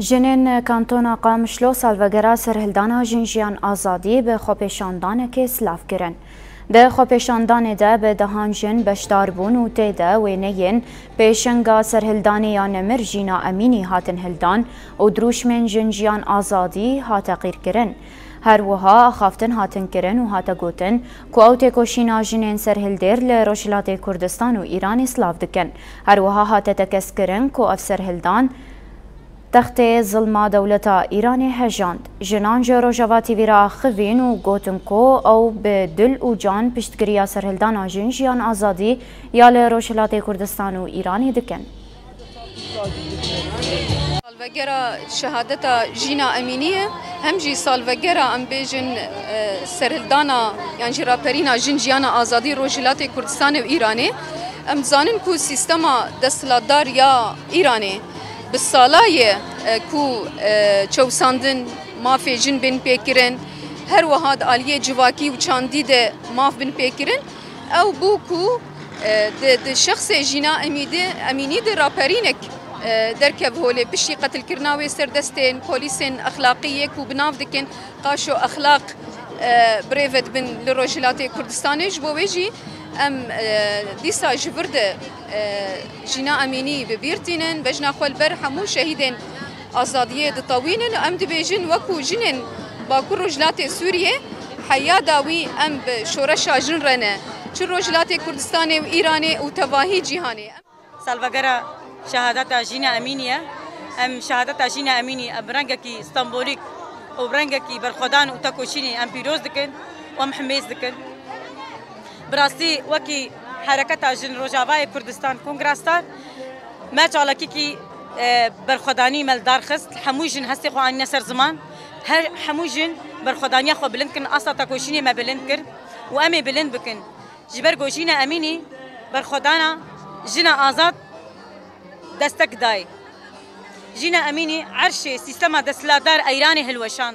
جنین کانتونا قامشلو سالوگرا سرهلدانا جنجیان آزادی به خوپیشاندان که سلاف کرن. ده خوپیشاندان ده به دهان جن بشدار بون و تیده و نین پیشنگا سرهلدانی یا نمر جینا امینی هاتن هلدان و دروشمن جنجیان آزادی هاتا قیر کرن. هر وها خافتن هاتن کرن و هاتا گوتن که او تکوشینا جنین سرهلدیر لروشلات کردستان و ایران سلاف دکن. هر وها هاتا تکس کرن که اف سرهلدان تخت ظلم دولتا ایرانی هجاند. جنان جرو جواتی ویرا خوین و گوتن کو او به دل و جان پشتگیری سرهلدان جنجیان آزادی یا لروشلات کردستان و ایرانی دکن. سالوگرا شهادتا جینا امینیه هم جی سالوگرا ام بیجن سرهلدانا یعنی جراپرینا جنجیان آزادی روشلات کردستان و ایرانی ام زانن کو سیستما دستلاتدار یا ایرانی بالصلاية كو چوساندن مافي جن بن بيكرن هر وهاد آلية جواكي وچاندي ده ماف بن بيكرن او بوكو ده شخص جينا اميني ده رابرينك دركب هولي بشي قتل كرناوي سردستين بوليسين اخلاقية كو بناف دكن قاشو اخلاق بريفت بن لروجلاتي كردستاني جبويجي ام دیسا جورده جینا امینی ببیرتینن بجنا خال بر همو شهیدن آزادیه دطاوینن ام دبیجن وکو جنن باکو رجلات سوریه حیا داوی ام شورش جن رنه چه رجلات کردستان و ایران و تواهی جهانی سالوگرا شهادت جینا امینیه ام شهادت جینا امینی ابرنگکی استانبولیک و برنگکی برخدان و تکوشینی ام پیروز دکن و ام حمیز دکن براستی وکی حرکت جن روجاوای کردستان کنگرستان ما چالکی کی برخدانی ملدار خست همو جن هستی خو آن نصر زمان هر همو جن برخدانی خو بلند کن اصلا تکوشینی ما بلند کر و امی بلند بکن جبر گوشینا امینی برخدانا جنا آزاد دستک دای جنا امینی عرش سیستم دستلادار ایرانی هلوشان